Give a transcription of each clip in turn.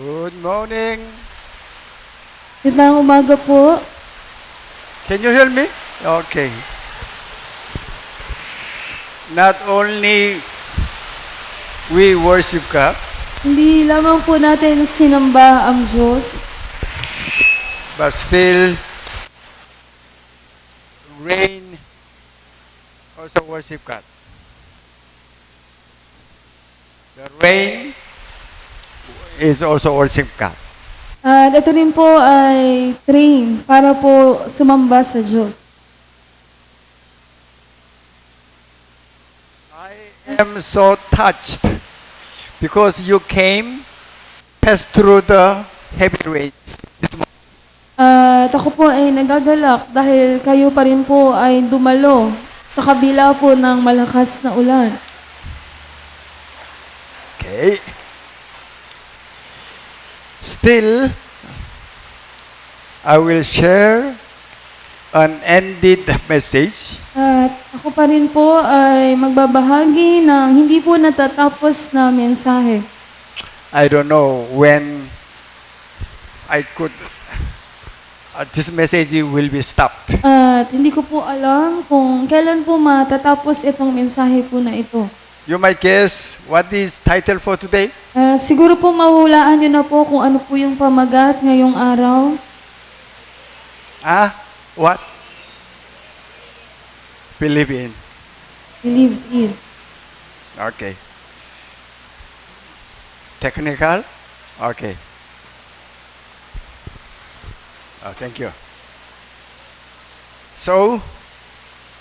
Good morning. Magandang umaga po. Can you hear me? Okay. Not only we worship God, Hindi lamang po natin sinamba ang Diyos, but still rain also worship God. The rain is also worship God. at ito rin po ay train para po sumamba sa Diyos. I am so touched because you came, passed through the heavy rains this morning. At ako po ay nagagalak dahil kayo pa rin po ay dumalo sa kabila po ng malakas na ulan. Okay. Still, I will share an ended message. At ako pa rin po ay magbabahagi ng hindi po natatapos na mensahe. I don't know when I could, this message will be stopped. At hindi ko po alam kung kailan po matatapos itong mensahe po na ito. You might guess what is title for today? Siguro po mahulaan niyo na po kung ano po yung pamagat ngayong araw. What? Believe in. Believed in. Okay. Technical? Okay. Thank you. So,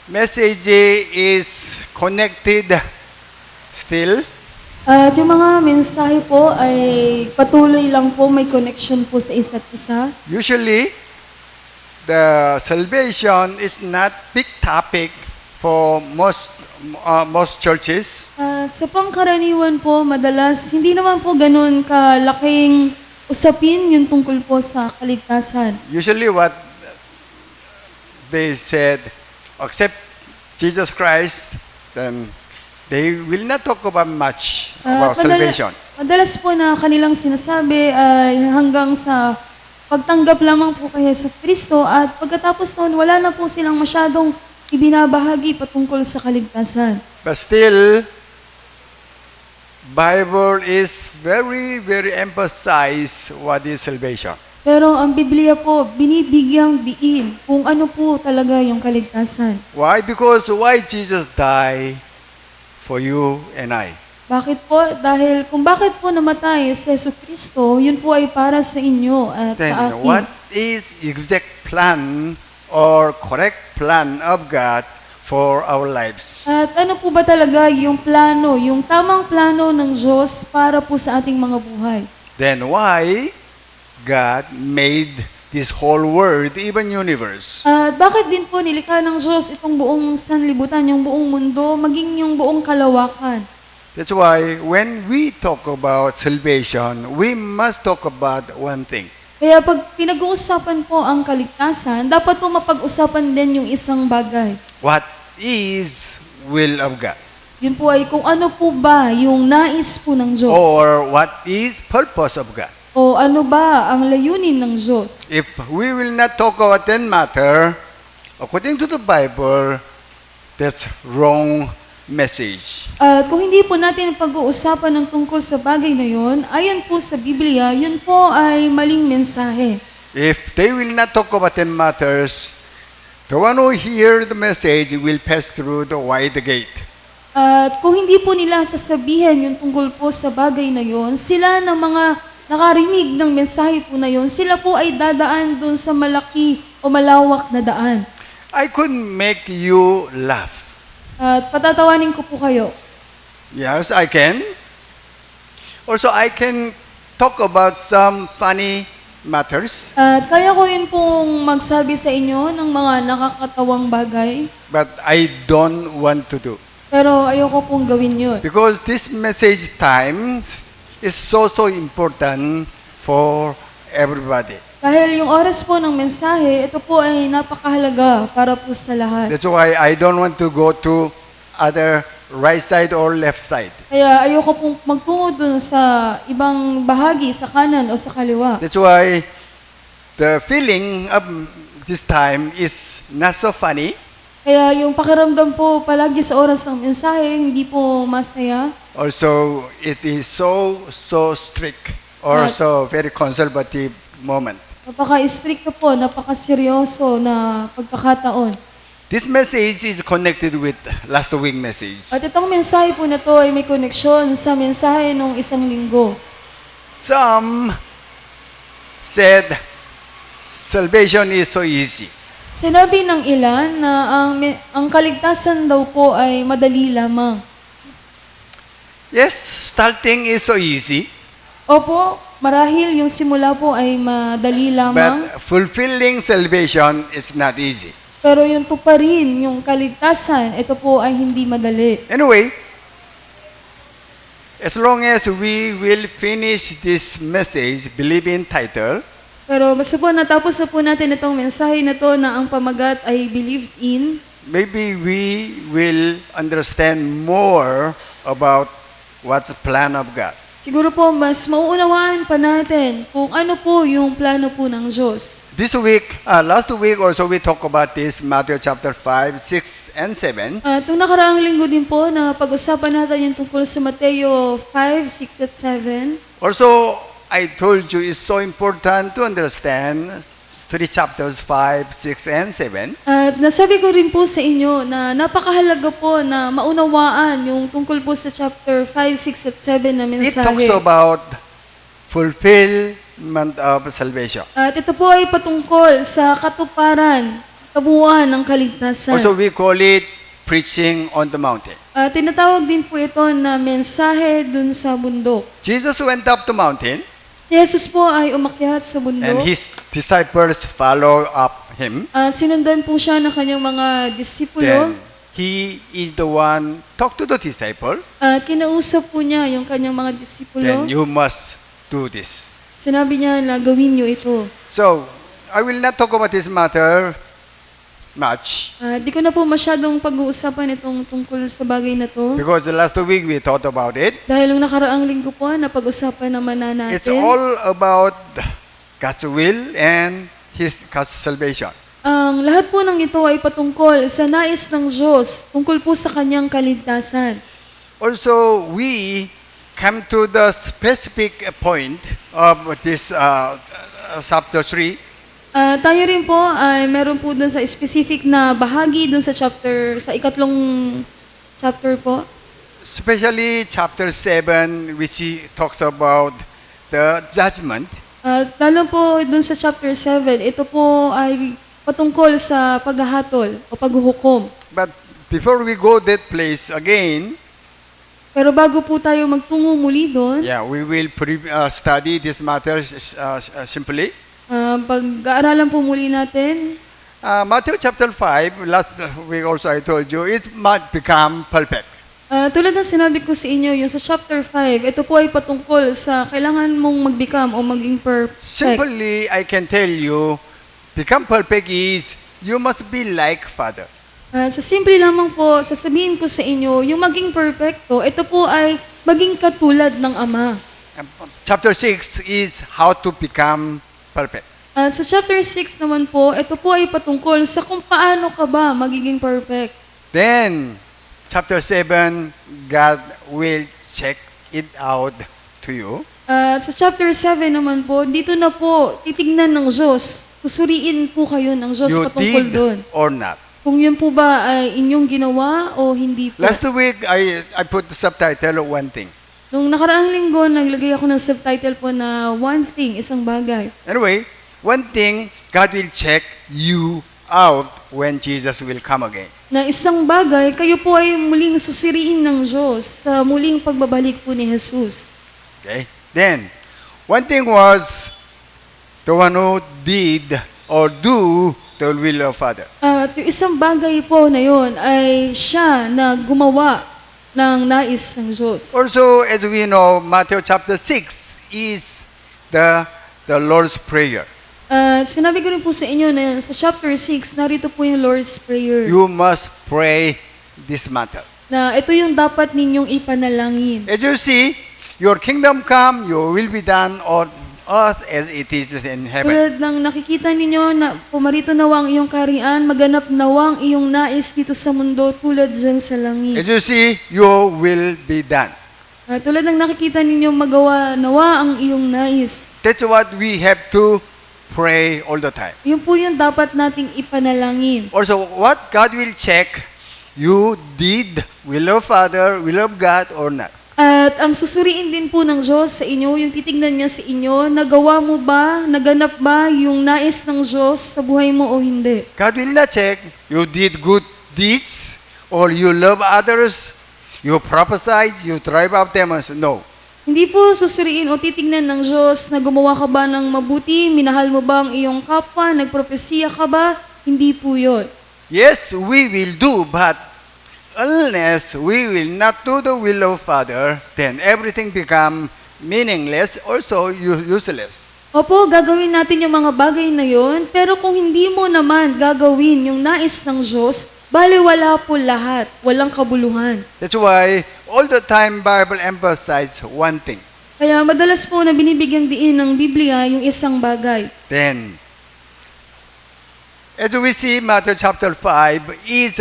message is connected still. At yung mga mensahe po ay patuloy lang po, may connection po sa isa't isa. Usually, the salvation is not big topic for most churches. At sa pangkaraniwan po, madalas hindi naman po ganun kalaking usapin yung tungkol po sa kaligtasan. Usually what they said, accept Jesus Christ, then they will not talk about much about salvation. Madalas po na kanilang sinasabi ay hanggang sa pagtanggap lamang po kay Yesu Kristo at pagkatapos noon wala na po silang masyadong ibinabahagi patungkol sa kaligtasan. But still, Bible is very, very emphasize what is salvation. Pero ang Biblia po, binibigyang diin kung ano po talaga yung kaligtasan. Why? Because why Jesus died for you and I. Bakit po? Dahil kung bakit po namatay si Yesu Kristo, yun po ay para sa inyo at Then sa akin. what is exact plan or correct plan of God for our lives? At ano po ba talaga yung plano, yung tamang plano ng Diyos para po sa ating mga buhay? Then why God made this whole world, even universe? At bakit din po nilikha ng Diyos itong buong sanlibutan, yung buong mundo, maging yung buong kalawakan? That's why when we talk about salvation, we must talk about one thing. Kaya pag pinag-uusapan po ang kaligtasan, dapat po mapag-usapan din yung isang bagay. What is will of God? Yun po ay kung ano po ba yung nais po ng Diyos. Or what is purpose of God? O ano ba ang layunin ng Diyos. If we will not talk about that matter, according to the Bible, that's wrong message. At kung hindi po natin pag-uusapan ng tungkol sa bagay na yun, ayon po sa Biblia, yun po ay maling mensahe. If they will not talk about that matters, the one who hear the message will pass through the wide gate. At kung hindi po nila sasabihin yung tungkol po sa bagay na yun, sila ng mga nakarinig ng mensahe po na yun, sila po ay dadaan dun sa malaki o malawak na daan. I could make you laugh. At patatawanin ko po kayo. Yes, I can. Also, I can talk about some funny matters, At kaya ko rin pong magsabi sa inyo ng mga nakakatawang bagay, but I don't want to do. pero ayoko pong gawin yun. Because this message time is so important for everybody. Dahil yung oras po ng mensahe, ito po ay napakahalaga para po sa lahat. That's why I don't want to go to other right side or left side. Kaya ayoko pong magtungo dun sa ibang bahagi, sa kanan o sa kaliwa. That's why the feeling of this time is not so funny. Kaya yung pakiramdam po palagi sa oras ng mensahe, hindi po masaya. Also, it is so strict or At- so very conservative moment. Napaka-strict po, napaka-seryoso na pagkakataon. This message is connected with last week message. At itong mensahe po na to ay may koneksyon sa mensahe nung isang linggo. Some said salvation is so easy. Sinabi ng ilan na ang kaligtasan daw po ay madali lamang. Yes, starting is so easy, Opo, marahil yung simula po ay madali lamang, but fulfilling salvation is not easy. pero yung tuparin, yung kaligtasan, ito po ay hindi madali. Anyway, as long as we will finish this message, believing title, Pero basta po natapos na po natin itong mensahe na to na ang pamagat ay believed in, maybe we will understand more about what's the plan of God. siguro po mas mauunawaan pa natin kung ano po yung plano po ng Diyos. This week, last week also we talk about this, Matthew chapter 5, 6, and 7. Itong nakaraang linggo din po na pag-usapan natin yung tungkol sa Mateo 5, 6 at 7. Also, I told you it's so important to understand 3 chapters 5, 6, and 7. At nasabi ko rin po sa inyo na napakahalaga po na maunawaan yung tungkol po sa chapter 5, 6 at 7 na It mensahe. talks about fulfillment of salvation. At ito po ay patungkol sa katuparan, kabuuan ng kaligtasan. Also, we call it preaching on the mountain. Tinatawag din po ito na mensahe dun sa bundok. Jesus went up the mountain, Si Jesus po ay umakyat sa and bundok. his disciples follow up him. At sinundan po siya ng kanyang mga disipulo. Then he is the one talk to the disciple. At kinausap po niya yung kanyang mga disipulo. Then you must do this. Sinabi niya na gawin niyo ito. So I will not talk about this matter much Di ko na po masyadong pag-uusapan itong tungkol sa bagay na to. because the last week we thought about it. Dahil nung nakaraang linggo po, napag-usapan naman na It's natin. all about God's will and God's salvation. Ang lahat po ng ito ay patungkol sa nais ng Diyos, tungkol po sa kanyang kaligtasan. Also, we come to the specific point of this chapter 3. Tayo rin po ay meron po dun sa specific na bahagi dun sa ikatlong chapter po. Especially chapter 7, which he talks about the judgment. Lalo po dun sa chapter 7, ito po ay patungkol sa paghahatol o paghuhukom. But before we go that place again, Pero bago po tayo magtungo muli doon, yeah, we will study this matter simply. pag-aaralan po muli natin. Matthew chapter 5, last week also I told you, it might become perfect. Tulad ng sinabi ko sa inyo, yung sa chapter 5, ito po ay patungkol sa kailangan mong mag-become o maging perfect. Simply, I can tell you, become perfect is, you must be like Father. Sa simple lamang po, sasabihin ko sa inyo, yung maging perfecto, ito po ay maging katulad ng Ama. Chapter 6 is how to become perfect. At sa chapter 6 naman po, ito po ay patungkol sa kung paano ka ba magiging perfect. Then, chapter 7, God will check it out to you. At sa chapter 7 naman po, dito na po titignan ng Diyos. Susuriin po kayo ng Diyos You patungkol did doon. or not. Kung yun po ba ay inyong ginawa o hindi po. Last week, I put the subtitle, One Thing. Nung nakaraang linggo, naglagay ako ng subtitle po na one thing, isang bagay. Anyway, one thing, God will check you out when Jesus will come again. Na isang bagay, kayo po ay muling susiriin ng Diyos sa muling pagbabalik po ni Jesus. Okay? Then, one thing was the one who did or do the will of Father. At yung isang bagay po na yun ay siya na gumawa ng nais ng Diyos. Also, as we know, Matthew chapter 6 is the Lord's Prayer. Sinabi ko rin po sa inyo na sa chapter 6, narito po yung Lord's Prayer. You must pray this matter. na ito yung dapat ninyong ipanalangin. As you see, your kingdom come, your will be done on earth as it is in heaven. Tulad ng nakikita ninyo na pumarito nawa ang iyong kaharian, maganap nawa ang iyong nais dito sa mundo tulad dyan sa langit. As you see, your will be done. Tulad ng nakikita ninyo magawa nawa ang iyong nais. That's what we have to pray all the time. Yun po yung dapat nating ipanalangin. Also, what God will check, you did will of Father, will of God or not. At ang susuriin din po ng Diyos sa inyo, yung titignan niya sa inyo, nagawa mo ba, naganap ba yung nais ng Diyos sa buhay mo o hindi? God will not check, you did good deeds or you love others, you prophesied, you drive out demons. No. Hindi po susuriin o titignan ng Diyos na gumawa ka ba ng mabuti, minahal mo ba ang iyong kapwa, nagpropesiya ka ba? Hindi po yun. Yes, we will do, but unless we will not do the will of Father, then everything become meaningless, also useless. Opo, gagawin natin yung mga bagay na yon, pero kung hindi mo naman gagawin yung nais ng Diyos, baliwala po lahat, walang kabuluhan. That's why all the time Bible emphasizes one thing. Kaya madalas po na binibigyang diin ng Biblia yung isang bagay. Then, as we see, Matthew chapter 5 is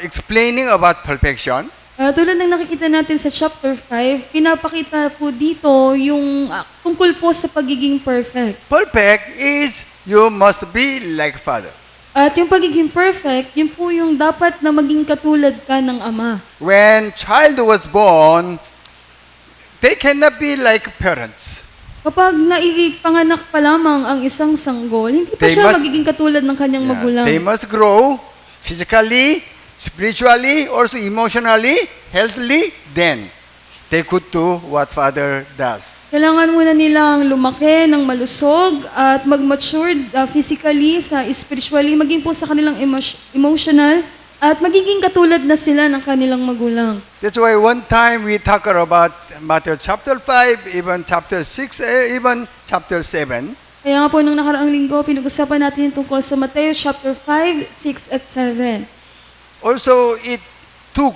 explaining about perfection. Tulad ng nakikita natin sa chapter 5, pinapakita po dito yung tungkol po sa pagiging perfect. Perfect is you must be like Father. At yung pagiging perfect, yun po yung dapat na maging katulad ka ng Ama. When child was born, they cannot be like parents. Kapag naipanganak pa lamang ang isang sanggol, hindi pa They siya must- magiging katulad ng kanyang magulang. They must grow physically, spiritually, also emotionally, healthily, then they could do what Father does. Kailangan muna nilang lumaki ng malusog at mag-mature physically, spiritually, maging po sa kanilang emotional, at magiging katulad na sila ng kanilang magulang. That's why one time we talk about Matthew chapter 5, even chapter 6, even chapter 7. Kaya nga po nung nakaraang linggo, pinag-usapan natin yung tungkol sa Mateo chapter 5, 6 at 7. Also, it took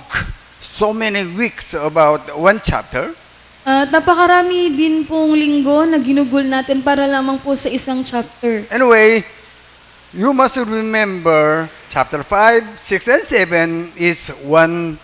so many weeks about one chapter. At napakarami din pong linggo na ginugol natin para lamang po sa isang chapter. Anyway, you must remember chapter 5, 6, and 7 is one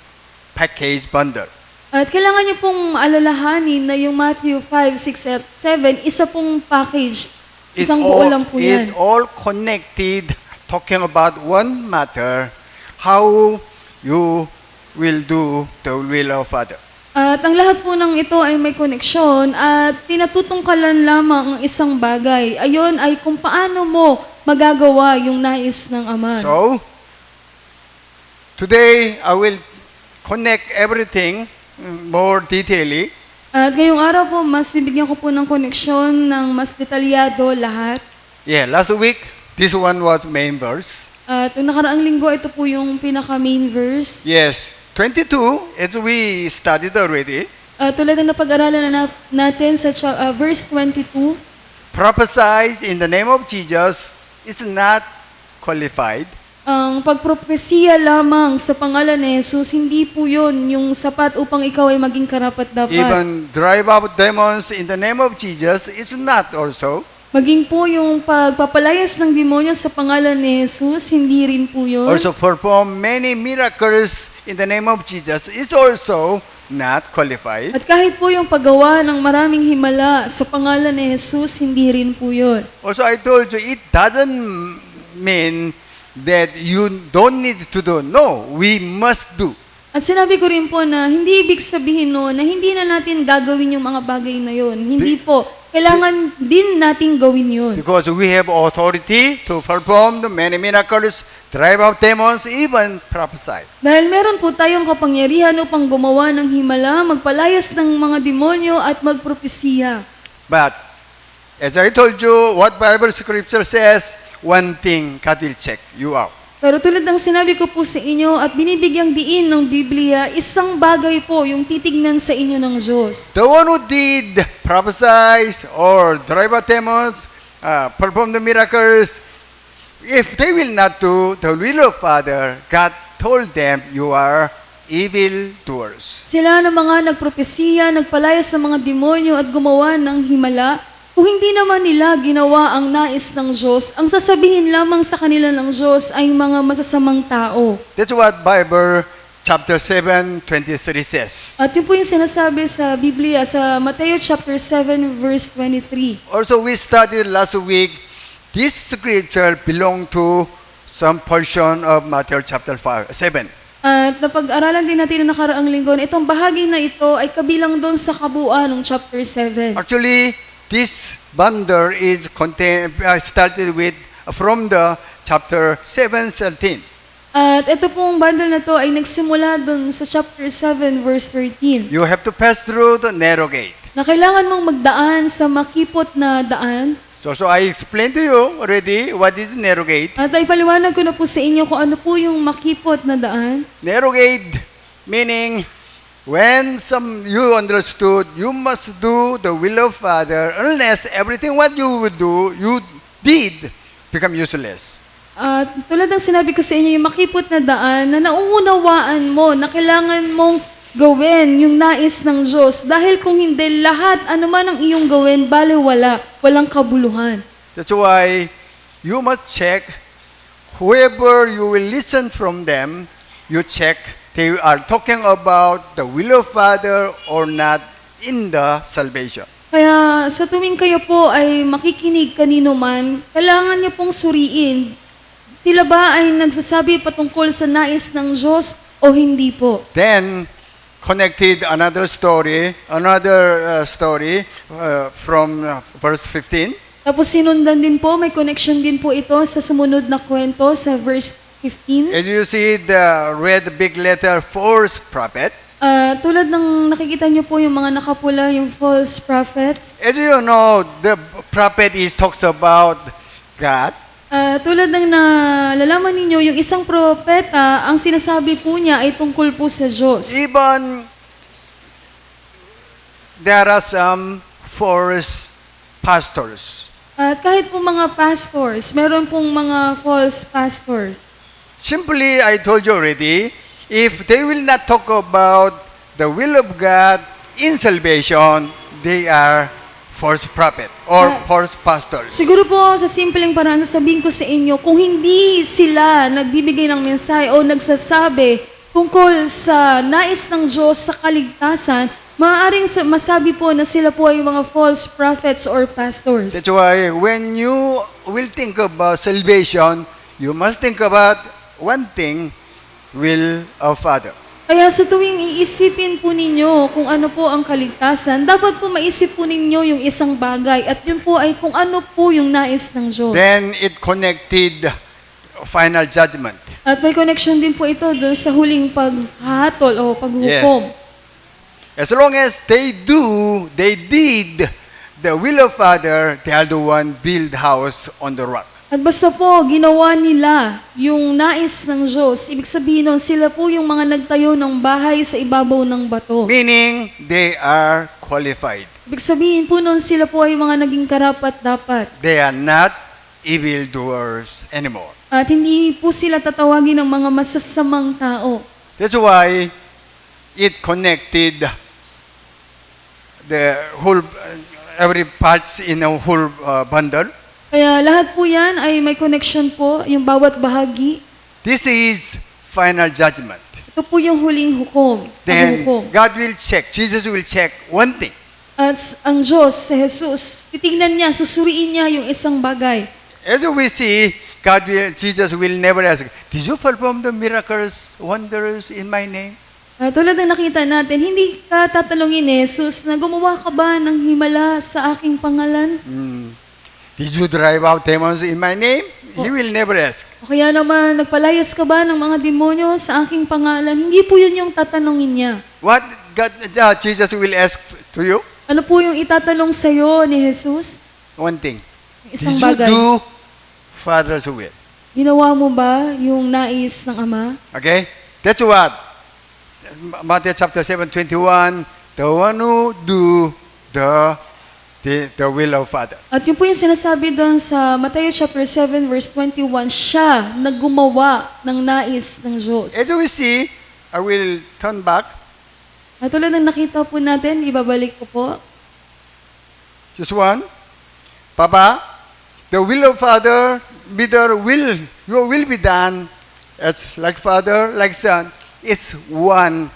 package bundle. At kailangan niyo pong alalahanin na yung Matthew 5, 6 at 7, isa pong package. Isang buo lang po yan. It all connected, talking about one matter, how you will do the will of Father. At ang lahat po ng ito ay may koneksyon at pinatutungkalan lamang ang isang bagay. Ayon ay kung paano mo magagawa yung nais ng Ama. So, today I will connect everything more detailedly. At ngayong araw po, mas bibigyan ko po ng koneksyon ng mas detalyado lahat. Yeah, last week, this one was main verse. At yung nakaraang linggo, ito po yung pinaka-main verse. Yes, 22, as we studied already, Tulad ng napag-aralan na natin sa verse 22, prophesied in the name of Jesus is not qualified. ang pagpropesiya lamang sa pangalan ni Jesus, hindi po yun yung sapat upang ikaw ay maging karapat-dapat. Even drive out demons in the name of Jesus is not also. Maging po yung pagpapalayas ng demonyo sa pangalan ni Jesus, hindi rin po yun. Also perform many miracles in the name of Jesus is also not qualified. At kahit po yung paggawa ng maraming himala sa pangalan ni Jesus, hindi rin po yun. Also I told you, it doesn't mean that you don't need to do. No, we must do. At sinabi ko rin po na hindi ibig sabihin no, na hindi na natin gagawin yung mga bagay na yun. Hindi po. Kailangan din natin gawin yun. Because we have authority to perform the many miracles, drive out demons, even prophesy. Dahil meron po tayong kapangyarihan upang gumawa ng himala, magpalayas ng mga demonyo at magpropesiya. But as I told you, what Bible scripture says, one thing God will check you out. Pero tulad ng sinabi ko po sa inyo at binibigyang diin ng Biblia, isang bagay po yung titignan sa inyo ng Diyos. The one who did prophesy or drive out demons, perform the miracles, if they will not do the will of Father, God told them, you are evildoers. Sila na mga nagpropesiya, nagpalayas ng mga demonyo at gumawa ng himala, kung hindi naman nila ginawa ang nais ng Diyos, ang sasabihin lamang sa kanila ng Diyos ay mga masasamang tao. That's what Bible chapter 7:23 says. At yun po yung sinasabi sa Biblia, sa Mateo chapter 7 verse 23. Also, we studied last week, this scripture belong to some portion of Matthew chapter 7. At napag-aralan din natin na nakaraang linggo na itong bahagi na ito ay kabilang doon sa kabuuan ng chapter 7. Actually, this bundle is started with from the chapter 7:13. At ito pong bundle na to ay nagsimula doon sa chapter 7 verse 13. You have to pass through the narrow gate. Na kailangan mong magdaan sa makipot na daan. So I explained to you already what is narrow gate. At ay paliwanag ko na po sa inyo kung ano po yung makipot na daan. Narrow gate meaning when you understood you must do the will of Father unless everything what you would do you did become useless. At tulad ng sinabi ko sa inyo, yung makipot na daan na nauunawaan mo na kailangan mong gawin yung nais ng Diyos. Dahil kung hindi, lahat, anuman ang iyong gawin, baliwala, walang kabuluhan. That's why you must check whoever you will listen from them, you check they are talking about the will of Father or not in the salvation. Kaya sa tuwing kayo po ay makikinig kanino man, kailangan niyo pong suriin. Sila ba ay nagsasabi patungkol sa nais ng Diyos o hindi po? Then connected another story from verse 15. Tapos sinundan din po, may connection din po ito sa sumunod na kwento sa verse 15. As you see the red big letter false prophet. Tulad ng nakikita niyo po yung mga nakapula, yung false prophets. As you know, the prophet talks about God. Tulad ng nalalaman ninyo, yung isang propeta, ang sinasabi po niya ay tungkol po sa Diyos. Even there are some false pastors. At kahit po mga pastors, meron pong mga false pastors. Simply, I told you already, if they will not talk about the will of God in salvation, they are false prophet or false pastors. Siguro po sa simpleng paraan sasabihin ko sa inyo, kung hindi sila nagbibigay ng mensahe o nagsasabi tungkol sa nais ng Diyos sa kaligtasan, maaaring masabi po na sila po ay mga false prophets or pastors. That's why when you will think about salvation, you must think about one thing, will of Father. Kaya sa tuwing iisipin po ninyo kung ano po ang kaligtasan, dapat po maisip po ninyo yung isang bagay at yun po ay kung ano po yung nais ng Diyos. Then it connected final judgment. At may connection din po ito doon sa huling paghahatol o paghukom. As long as they did the will of Father, they are the one build house on the rock. At basta po, ginawa nila yung nais ng Diyos. Ibig sabihin nun, sila po yung mga nagtayo ng bahay sa ibabaw ng bato. Meaning, they are qualified. Ibig sabihin po nun, sila po ay mga naging karapat-dapat. They are not evildoers anymore. At hindi po sila tatawagin ng mga masasamang tao. That's why it connected the whole, every parts in a whole bundle. Kaya lahat po yan ay may connection po, yung bawat bahagi. This is final judgment. Ito po yung huling hukom. Then Paghukom. God will check, Jesus will check one thing. At ang Diyos, si Jesus, titignan niya, susuriin niya yung isang bagay. As we see, Jesus will never ask, did you perform the miracles, wonders in my name? Tulad ng nakita natin, hindi ka tatanungin ni Jesus na gumawa ka ba ng himala sa aking pangalan? Did you drive out demons in my name? He will never ask. O kaya naman, nagpalayas ka ba ng mga demonyo sa aking pangalan? Hindi po yun yung tatanungin niya. What Jesus will ask to you? Ano po yung itatanong sa'yo ni Jesus? One thing. Isang Did you bagay. do Father's will? Ginawa mo ba yung nais ng Ama? Okay? That's what? Matthew chapter 7:21, the one who do the will of Father. At yun po yung sinasabi doon sa Matthew chapter 7 verse 21, siya na gumawa ng nais ng Diyos. As we see, I will turn back. At tulad ng nakita po natin, ibabalik ko po. Just one. Papa, the will of Father, your will be done. It's like Father, like Son. It's one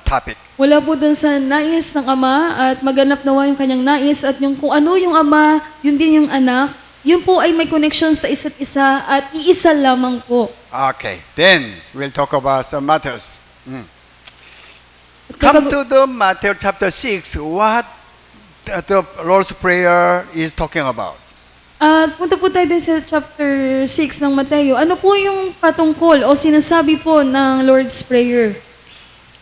topic. Wala po dun sa nais ng Ama at maganap nawa yung kanyang nais at yung kung ano yung Ama, yun din yung anak. Yun po ay may connection sa isa't isa at iisa lamang po. Okay, then we'll talk about some matters. At Come kapag- to the Matthew chapter 6, what the Lord's Prayer is talking about. At punta po tayo din sa chapter 6 ng Mateo. Ano po yung patungkol o sinasabi po ng Lord's Prayer?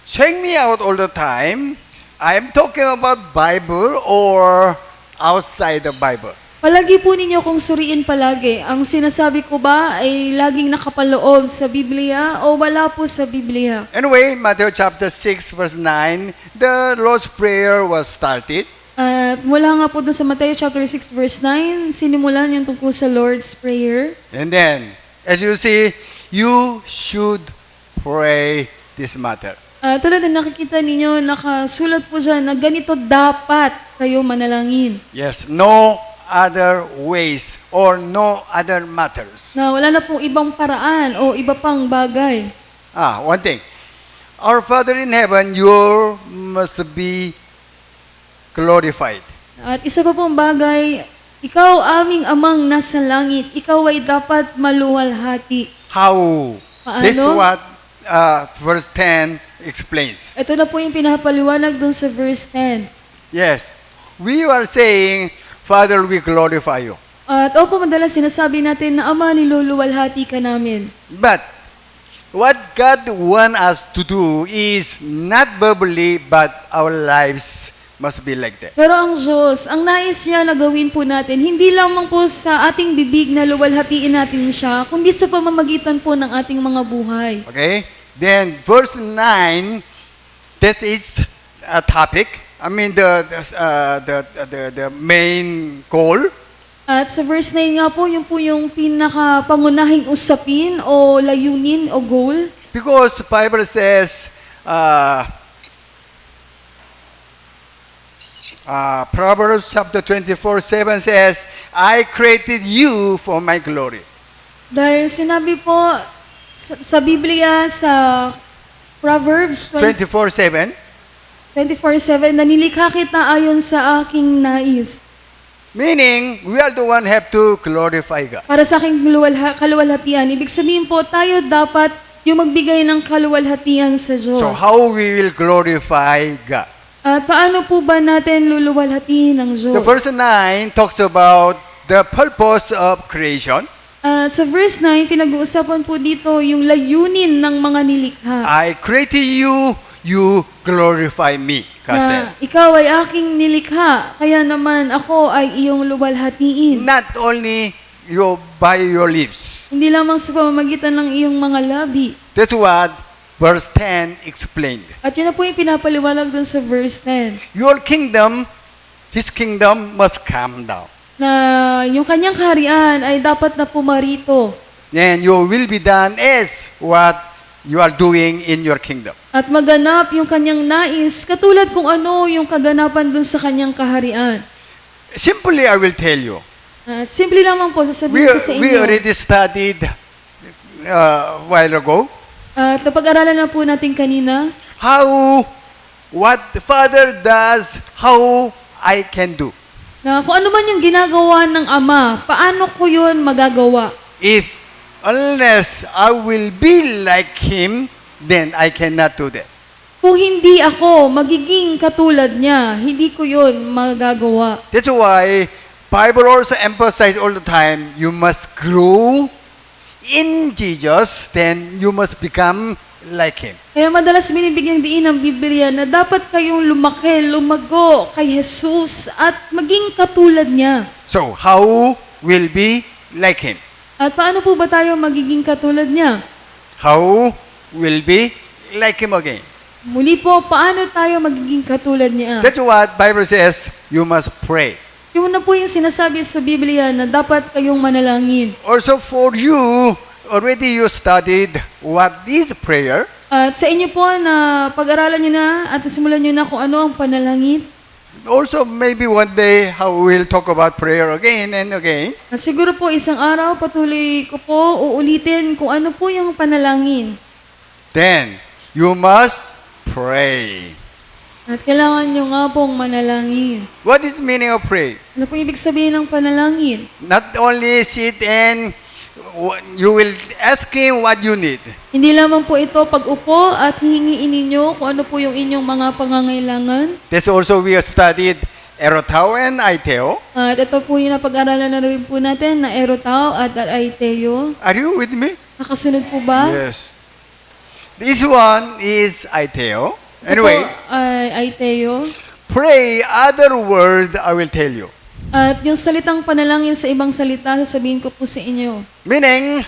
Check me out all the time. I'm talking about Bible or outside the Bible. Palagi po ninyo kung suriin palagi. Ang sinasabi ko ba ay laging nakapaloob sa Biblia o wala po sa Biblia? Anyway, Matthew chapter 6 verse 9, the Lord's Prayer was started. At mula nga po doon sa Mateo chapter 6 verse 9, sinimulan yung tungkol sa Lord's Prayer. And then, as you see, you should pray this matter. Tulad na nakikita ninyo, nakasulat po dyan na ganito dapat kayo manalangin. Yes, no other ways or no other matters. Na wala na pong ibang paraan o iba pang bagay. One thing. Our Father in heaven, you must be glorified. At isa pa pong bagay, ikaw aming amang nasa langit, ikaw ay dapat maluwalhati. How? Paano? This is what verse 10 explains. Ito na po yung pinapaliwanag dun sa verse 10. Yes. We are saying, Father, we glorify you. At opo, madalas sinasabi natin na Ama, niluluwalhati ka namin. But what God wants us to do is not verbally, but our lives must be like that. Pero ang Diyos, ang nais niya na gawin po natin, hindi lamang po sa ating bibig na luwalhatiin natin siya, kundi sa pamamagitan po ng ating mga buhay. Okay? Then verse 9, that is a topic. I mean the main goal. At sa verse 9 nga po yung pinakapangunahing usapin o layunin o goal. Because the Bible says, Proverbs chapter 24:7 says, I created you for my glory. Dahil sinabi po sa Biblia, sa Proverbs 24:7. 24:7, na nilikha kita ayon sa aking nais. Meaning, we are the one have to glorify God. Para sa aking kaluwalhatian. Ibig sabihin po, tayo dapat yung magbigay ng kaluwalhatian sa Diyos. So how we will glorify God? At paano po ba natin luluwalhatiin ng Diyos? The verse 9 talks about the purpose of creation. At sa verse 9, pinag-uusapan po dito yung layunin ng mga nilikha. I created you, you glorify me. God said. Na ikaw ay aking nilikha, kaya naman ako ay iyong luwalhatiin. Not only by your lips. Hindi lamang sa pamamagitan ng iyong mga labi. That's what verse 10 explained. At yun na po yung pinapaliwanag dun sa verse 10. Your kingdom, His kingdom must come down. Na yung kanyang kaharian ay dapat na pumarito. And your will be done as what you are doing in your kingdom. At maganap yung kanyang nais, katulad kung ano yung kaganapan dun sa kanyang kaharian. Simply, I will tell you. At simple lamang po, sasabihin ko sa We inyo. already studied a while ago At napag-aralan na po natin kanina, what the Father does, how I can do. na kung ano man yung ginagawa ng Ama, paano ko yun magagawa? Unless I will be like Him, then I cannot do that. Kung hindi ako magiging katulad niya, hindi ko yun magagawa. That's why Bible also emphasize all the time, you must grow in Jesus, then you must become like Him. Kaya madalas binibigyang diin ng Biblia na dapat kayong lumaki, lumago kay Jesus at maging katulad niya. So, how will be like Him? At paano po ba tayo magiging katulad niya? How will be like Him again? Muli po, paano tayo magiging katulad niya? That's what Bible says, you must pray. Yung na po yung sinasabi sa Biblia na dapat kayong manalangin. Also for you, already you studied what is prayer. At sa inyo po na pag-aralan nyo na at simulan nyo na kung ano ang panalangin. Also maybe one day how we'll talk about prayer again and again. At siguro po isang araw patuloy ko po uulitin kung ano po yung panalangin. Then you must pray. At kailangan nyo nga pong manalangin. What is meaning of pray? Ano po ibig sabihin ng panalangin? Not only sit and you will ask Him what you need. Hindi lamang po ito pag-upo at hihingiin ninyo kung ano po yung inyong mga pangangailangan. This also we have studied erotao and aiteo. At ito po yung napag-aralan na rin po natin na erotao at aiteo. Are you with me? Nakasunod po ba? Yes. This one is aiteo. Ito Anyway, po ay aiteo. pray other word I will tell you. At yung salitang panalangin sa ibang salita, sasabihin ko po sa inyo. Meaning,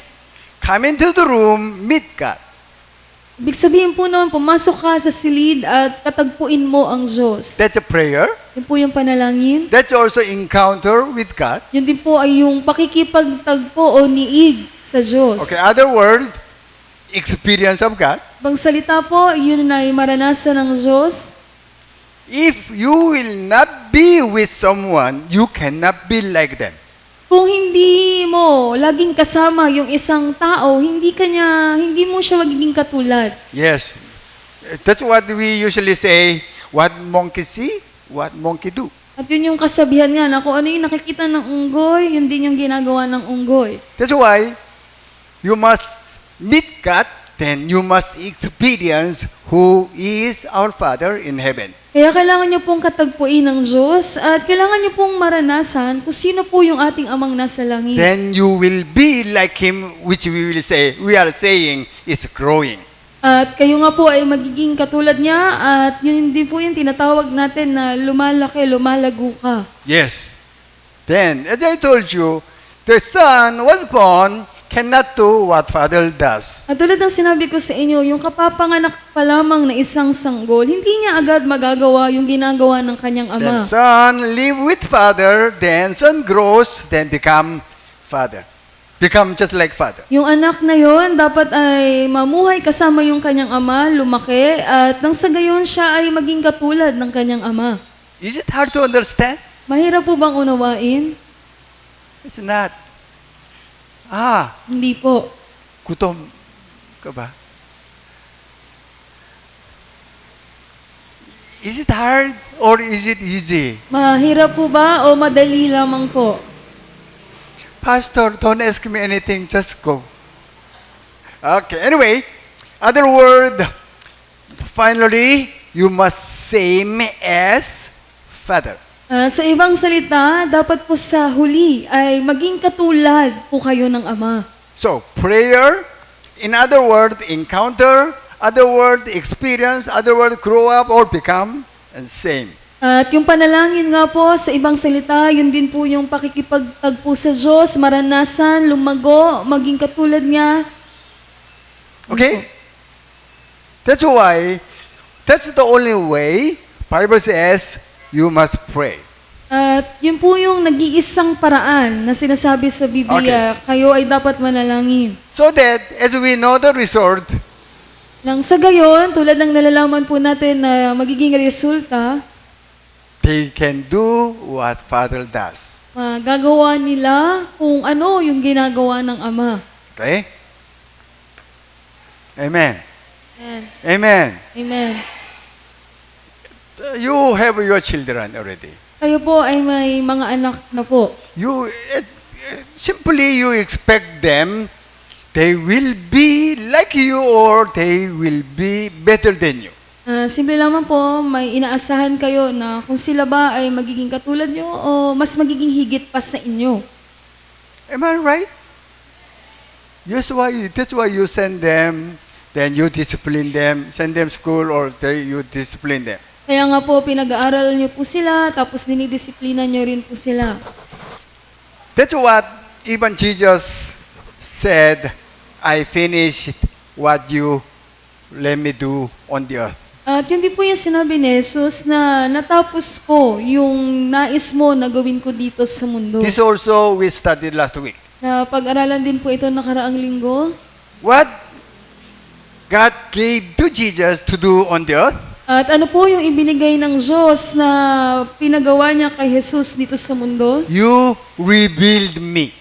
come into the room, meet God. Ibig sabihin po noon, pumasok ka sa silid at katagpuin mo ang Diyos. That's a prayer. Yun po yung panalangin. That's also encounter with God. Yun din po ay yung pakikipagtagpo o niig sa Diyos. Okay, other word, experience of God. Ibang salita po, yun ay maranasan ng Diyos. If you will not be with someone, you cannot be like them. Kung hindi mo laging kasama yung isang tao, hindi mo siya magiging katulad. Yes. That's what we usually say, what monkey see, what monkey do. At yun yung kasabihan nga na kung ano yung nakikita ng unggoy, yun din yung ginagawa ng unggoy. That's why you must meet God, then you must experience who is our Father in heaven. Kaya kailangan nyo pong katagpuin ng Diyos at kailangan nyo pong maranasan kung sino po yung ating amang nasa langit. Then you will be like Him, which we are saying is growing. At kayo nga po ay magiging katulad niya at yun din po yung tinatawag natin na lumalaki, lumalago ka. Yes. Then, as I told you, the Son was born cannot do what Father does. At tulad ng sinabi ko sa inyo, yung kapapanganak pa lamang na isang sanggol, hindi niya agad magagawa yung ginagawa ng kanyang Then ama. Son live with Father, then Son grows, then become Father. Become just like Father. Yung anak na yon dapat ay mamuhay kasama yung kanyang ama, lumaki, at nang sa gayon siya ay maging katulad ng kanyang ama. Is it hard to understand? Mahirap po bang unawain? It's not. Hindi po. Gutom ka ba? Is it hard or is it easy? Mahirap po ba o madali lamang po? Pastor, don't ask me anything, just go. Okay, anyway, other word, finally, you must same as Father. Sa ibang salita, dapat po sa huli ay maging katulad po kayo ng ama. So, prayer, in other word, encounter, other word, experience, other word, grow up or become, and same. At yung panalangin nga po, sa ibang salita, yun din po yung pakikipagtagpo sa Diyos, maranasan, lumago, maging katulad niya. Okay? That's why, that's the only way, Bible says, you must pray. At yun po yung nag-iisang paraan na sinasabi sa Biblia, kayo ay dapat manalangin. So that, as we know the result, Nang sa gayon, tulad ng nalalaman po natin na magiging resulta, they can do what Father does. magagawa nila kung ano yung ginagawa ng ama. Okay? Amen. Amen. Amen. Amen. You have your children already. Kayo po ay may mga anak na po. You simply you expect them they will be like you or they will be better than you. Simple lamang po, may inaasahan kayo na kung sila ba ay magiging katulad nyo o mas magiging higit pa sa inyo. Am I right? That's why you send them, then you discipline them, send them school or you discipline them. Kaya nga po, pinag-aaral nyo po sila, tapos dinidisiplina nyo rin po sila. That's what even Jesus said, I finished what you let me do on the earth. At yun din po yung sinabi ni Jesus na natapos ko yung nais mo na gawin ko dito sa mundo. This also we studied last week. Na pag-aralan din po ito nakaraang linggo. What God gave to Jesus to do on the earth, At ano po yung ibinigay ng Diyos na pinagawa niya kay Jesus dito sa mundo? you revealed me.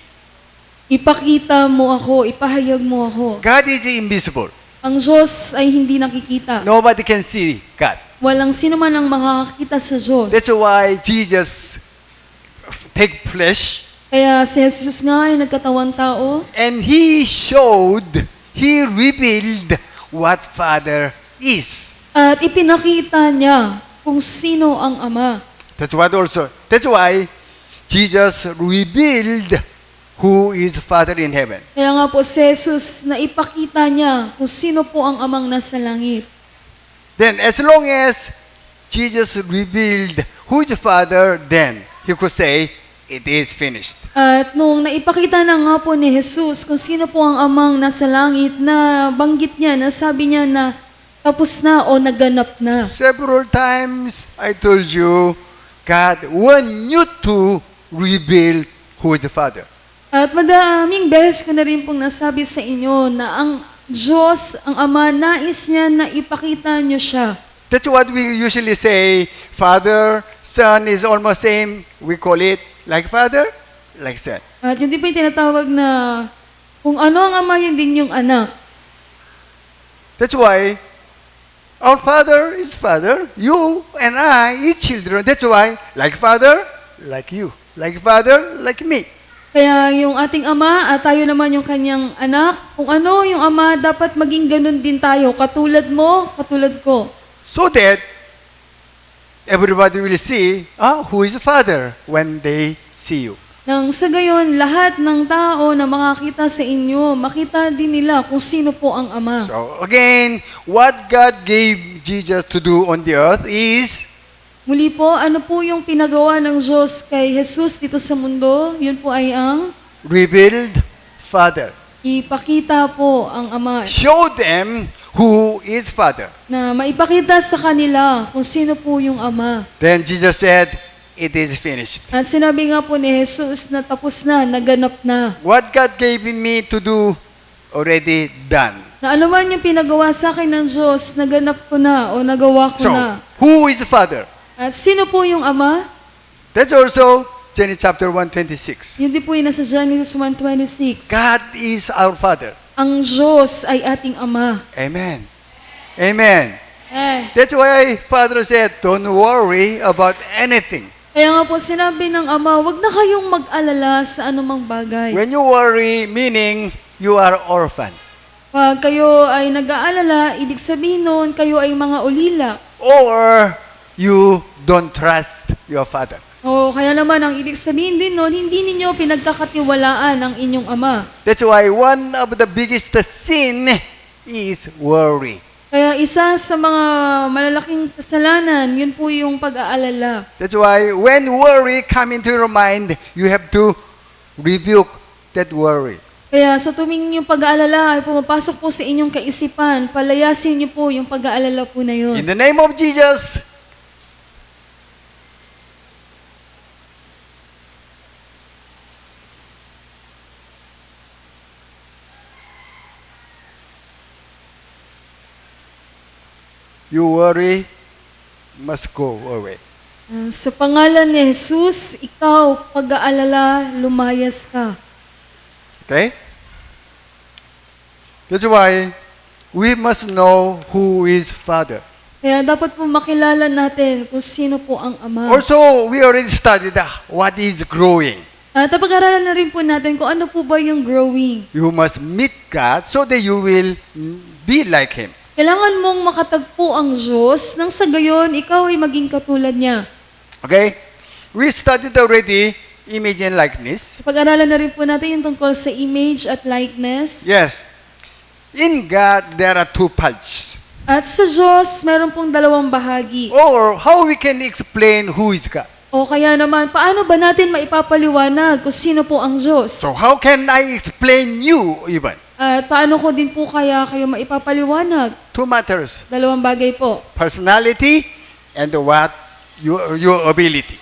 Ipakita mo ako, ipahayag mo ako. God is invisible. Ang Diyos ay hindi nakikita. Nobody can see God. Walang sino man ang makakakita sa Diyos. That's why Jesus take flesh Kaya si Jesus nga ay nagkatawang tao and he revealed what Father is. at ipinakita niya kung sino ang Ama. That's why Jesus revealed who is Father in heaven. Kaya nga po si Jesus na ipakita niya kung sino po ang Amang nasa langit. Then as long as Jesus revealed who is Father, then he could say, it is finished. At nung naipakita na nga po ni Jesus kung sino po ang Amang nasa langit, na banggit niya, na sabi niya na tapos na o naganap na. Several times I told you, God want you to reveal who is the Father. At madaming beses ko na rin pong nasabi sa inyo na ang Diyos, ang Ama, nais niya na ipakita niyo siya. That's what we usually say, Father, Son is almost same. We call it like Father, like Son. At yun din po yung tinatawag na kung ano ang Ama, yun din yung anak. That's why our Father is Father. You and I is children. That's why, like Father, like you. Like Father, like me. Kaya yung ating Ama at tayo naman yung kanyang anak, kung ano yung Ama, dapat maging ganun din tayo. Katulad mo, katulad ko. So that everybody will see who is the Father when they see you. Nang sa gayon, lahat ng tao na makakita sa inyo, makita din nila kung sino po ang Ama. So again, what God gave Jesus to do on the earth is Muli po, ano po yung pinagawa ng Diyos kay Jesus dito sa mundo? Yun po ay ang revealed Father. ipakita po ang Ama. Show them who is Father. Na maipakita sa kanila kung sino po yung Ama. Then Jesus said, it is finished. At sinabi nga po ni Jesus na tapos na, naganap na. What God gave me to do, already done. Na ano man yung pinagawa sa akin ng Diyos, naganap ko na o nagawa ko So, na. who is Father? At sino po yung Ama? That's also Genesis chapter 1:26. Yun din po yung nasa Genesis 1:26. God is our Father. Ang Diyos ay ating Ama. Amen. Amen. Eh, That's why Father said, don't worry about anything. kaya nga po sinabi ng Ama, wag na kayong mag-alala sa anumang bagay. When you worry, meaning you are orphan. Pag kayo ay nag-aalala, ibig sabihin nun, kayo ay mga ulila. Or you don't trust your Father. O kaya naman, ang ibig sabihin din nun, hindi ninyo pinagkakatiwalaan ang inyong Ama. That's why one of the biggest sin is worry. Kaya isa sa mga malalaking kasalanan, yun po yung pag-aalala. That's why when worry come into your mind, you have to rebuke that worry. Kaya sa tuming yung pag-aalala ay pumapasok po sa inyong kaisipan, palayasin niyo po yung pag-aalala po na yun. In the name of Jesus, you worry must go away. Sa pangalan ni Jesus, ikaw, pag-aalala, lumayas ka. Okay? That's why we must know who is Father. Kaya dapat po makilala natin kung sino po ang Ama. Also, we already studied what is growing. At pag-aralan na rin po natin kung ano po ba yung growing. You must meet God so that you will be like Him. Kailangan mong makatagpo ang Diyos nang sa gayon, ikaw ay maging katulad niya. Okay? We studied already image and likeness. Pag-aralan na rin po natin yung tungkol sa image at likeness. Yes. In God, there are two parts. At sa Diyos, meron pong dalawang bahagi. Or how we can explain who is God. O kaya naman, paano ba natin maipapaliwanag kung sino po ang Diyos? So how can I explain you even? At paano ko din po kaya kayo maipapaliwanag? Two matters. Dalawang bagay po. Personality and what your ability.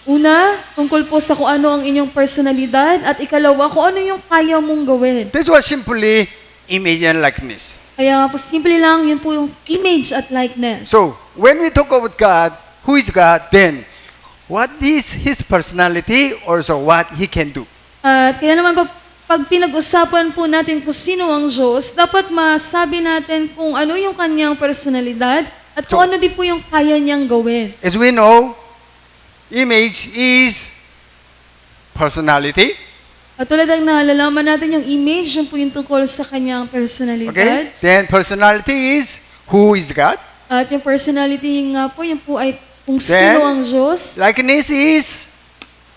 Una, tungkol po sa kung ano ang inyong personalidad. At ikalawa, kung ano yung kaya mong gawin. This was simply image and likeness. Kaya nga po, simple lang, yun po yung image at likeness. So, when we talk about God, who is God, then what is His personality, also what He can do? At kaya naman pag pinag-usapan po natin kung sino ang Diyos, dapat masabi natin kung ano yung kanyang personalidad at kung So, ano din po yung kaya niyang gawin. As we know, image is personality. At tulad ng nalalaman natin yung image, yun po yung tungkol sa kanyang personalidad. Okay? Then personality is who is God. At yung personality nga po, yun po ay kung Then, sino ang Diyos. Likeness is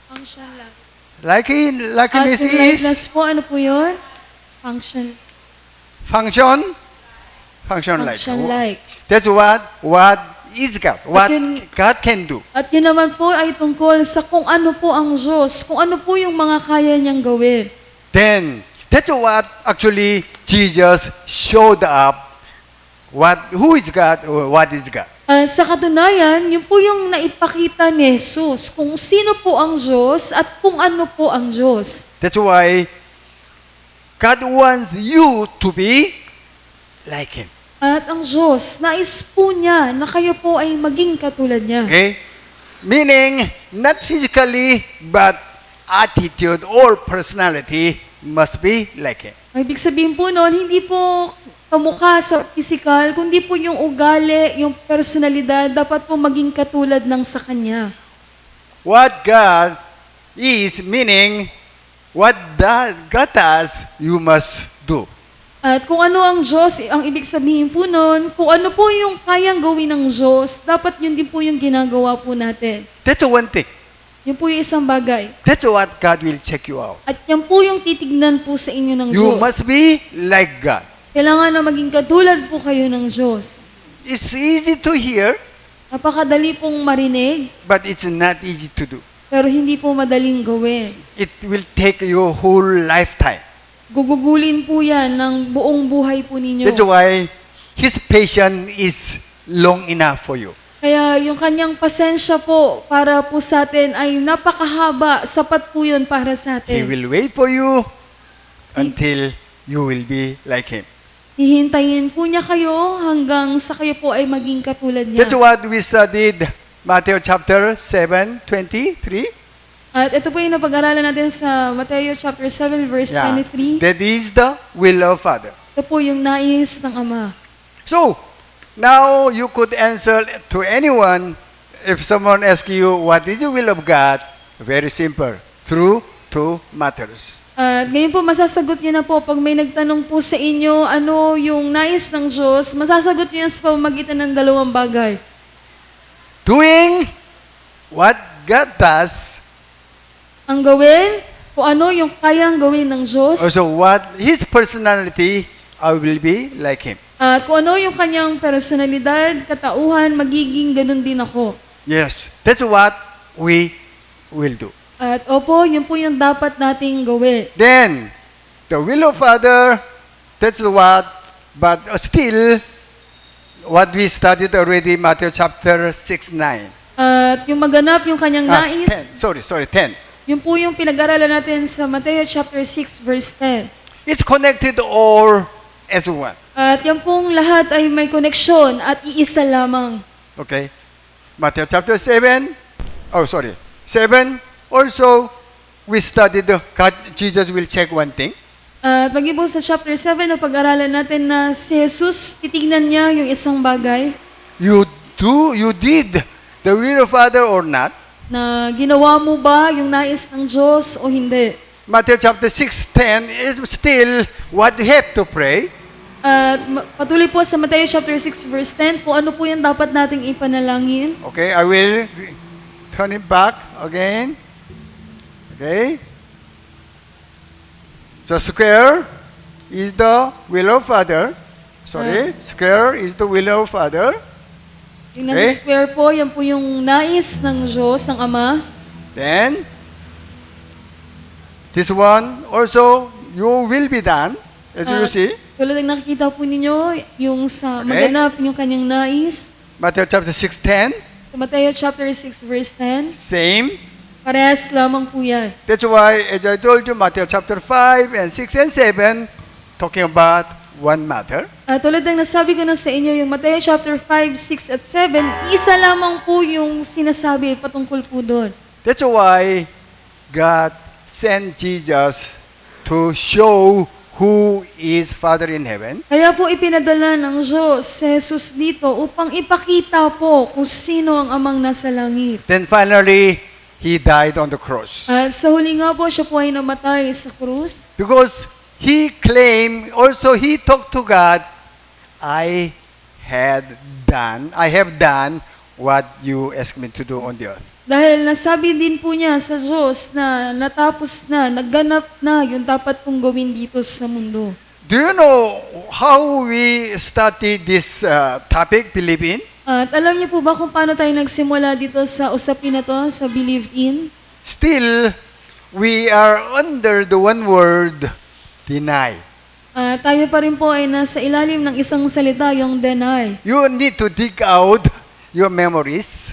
Function lang. likeness At yung is likeness po, ano po yun? Function function like. like. That's what is God. What yun- God can do. At yun naman po ay tungkol sa kung ano po ang Diyos, kung ano po yung mga kaya niyang gawin. Then that's what actually Jesus showed up. Who is God or what is God? At sa katunayan, yun po yung naipakita ni Jesus, kung sino po ang Diyos at kung ano po ang Diyos. That's why God wants you to be like Him. At ang Diyos, nais po niya na kayo po ay maging katulad niya. Okay? Meaning, not physically, but attitude or personality must be like Him. Ang ibig sabihin po noon, hindi po kamukha sa physical, kundi po yung ugali, yung personalidad, dapat po maging katulad ng sa Kanya. What God is, meaning, what God does, you must do. At kung ano ang Diyos, ang ibig sabihin po noon, kung ano po yung kayang gawin ng Diyos, dapat yun din po yung ginagawa po natin. That's one thing. Yun po yung isang bagay. That's what God will check you out. At yan po yung titignan po sa inyo ng You Diyos. must be like God. Kailangan na maging katulad po kayo ng Diyos. It's easy to hear, Napakadali pong marinig, but it's not easy to do. pero hindi po madaling gawin. It will take your whole lifetime. Gugugulin po yan ng buong buhay po ninyo. That's why His patience is long enough for you. Kaya yung kanyang pasensya po para po sa atin ay napakahaba, sapat po yun para sa He atin. will wait for you until you will be like Him. Hihintayin po niya kayo hanggang sa kayo po ay maging katulad niya. That's what we studied Matthew chapter 7, 23. At ito po yung napag-aralan natin sa Mateo chapter 7 verse 23. That is the will of Father. Ito po yung nais ng Ama. So, now you could answer to anyone if someone asks you what is the will of God. Very simple. Through two matters. At ngayon po masasagot niyo na po pag may nagtanong po sa inyo ano yung nais ng Diyos, masasagot niyo yan sa pamamagitan ng dalawang bagay. Doing what God does, Ang gawin, kung ano yung kayang gawin ng Diyos, also what His personality, I will be like Him. at kung ano yung kanyang personalidad, katauhan, magiging ganun din ako. Yes, that's what we will do. At opo, yun po yung dapat nating gawin. Then, the will of Father, that's what, but still, what we studied already, Matthew chapter 6, 9. At yung maganap, yung kanyang nais, 10. Sorry, 10. yun po yung pinag-aralan natin sa Mateo chapter 6 verse 10. It's connected all as one. At yan pong lahat ay may koneksyon at iisa lamang. Okay? Matthew chapter 7. 7. Also, we studied Jesus will check one thing. At pag po sa chapter 7 na pag-aralan natin na si Jesus, titignan niya yung isang bagay You did the will of Father or not? na ginawa mo ba yung nais ng Diyos o hindi. Matthew chapter 6:10 is still what you have to pray. At patuloy po sa Mateo chapter 6 verse 10, kung ano po yung dapat nating ipanalangin. Okay, I will turn it back again. Okay. So square is the will of Father. Square is the will of Father. Yung nasa square po, yan po yung nais ng Diyos, ng Ama. Then, this one also, you will be done, as you At see. tulad ng nakikita po ninyo, yung sa Okay. maganap yung kanyang nais. Matthew chapter 6:10, Sa Mateo chapter 6 verse 10, same. parehas lamang po yan. That's why, as I told you, Matthew chapter 5 and 6 and 7, talking about one matter. Tulad ng nasabi ko na sa inyo, yung Mateo chapter 5, 6 at 7, isa lamang po yung sinasabi patungkol po doon. That's why God sent Jesus to show who is Father in heaven. Kaya po ipinadala ng Diyos si Jesus dito upang ipakita po kung sino ang amang nasa langit. Then finally, He died on the cross. At sa huli nga po, siya po ay namatay sa krus. Because He claimed, also He talked to God, I have done what you asked me to do on the earth. Dahil nasabi din po niya sa Diyos na natapos na, nagganap na yung dapat pong gawin dito sa mundo. Do you know how we started this topic, believe in? At alam niyo po ba kung paano tayo nagsimula dito sa usapin na to, sa believed in? Still, we are under the one word, deny. Tayo pa rin po ay nasa ilalim ng isang salita, yung deny. You need to dig out your memories.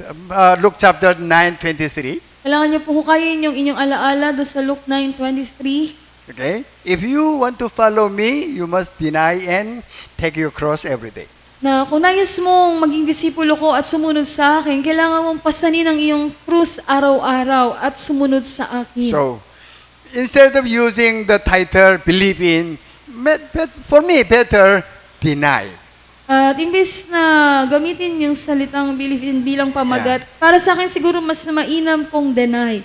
Luke chapter 9:23. Kailangan niyo po hukayin yung inyong alaala doon sa Luke 9:23. Okay? If you want to follow me, you must deny and take your cross every day. Na kung nais mong maging disipulo ko at sumunod sa akin, kailangan mong pasanin ang iyong krus araw-araw at sumunod sa akin. So, instead of using the title, believe in, for me, better, deny. At imbes na gamitin yung salitang believe in bilang pamagat, para sa akin siguro mas mainam kong deny.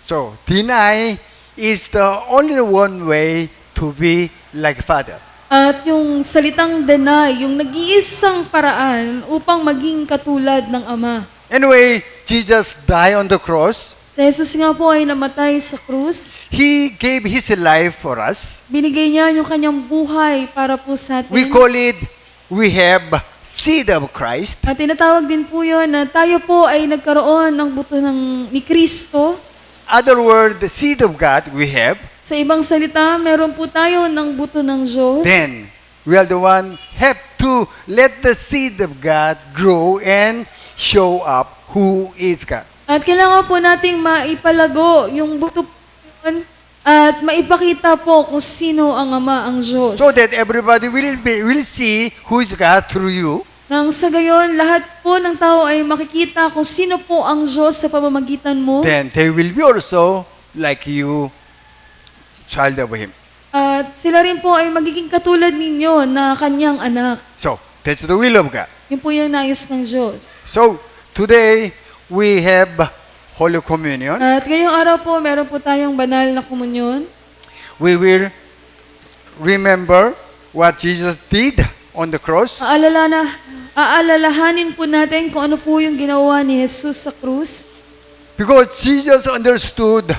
So, deny is the only one way to be like Father. At yung salitang deny, yung nag-iisang paraan upang maging katulad ng Ama. Anyway, Jesus died on the cross. Si Jesus nga po ay namatay sa krus. He gave His life for us. Binigay niya yung kanyang buhay para po sa atin. We call it, we have seed of Christ. At tinatawag din po yun na tayo po ay nagkaroon ng buto ni Kristo. Other word, the seed of God we have. Sa ibang salita, meron po tayo ng buto ng Diyos. Then, we are the one have to let the seed of God grow and show up who is God. At kailangan po nating maipalago yung buto po yun at maipakita po kung sino ang Ama, ang Diyos. So that everybody will see who is God through you. Nang sa gayon, lahat po ng tao ay makikita kung sino po ang Diyos sa pamamagitan mo. Then they will be also like you, child of Him. At sila rin po ay magiging katulad ninyo na kanyang anak. So, that's the will of God. Yun po yung nais ng Diyos. So, today, we have Holy Communion. At ngayong araw po, meron po tayong banal na komunyon. We will remember what Jesus did on the cross. Aalalahanin po natin kung ano po yung ginawa ni Jesus sa krus. Because Jesus understood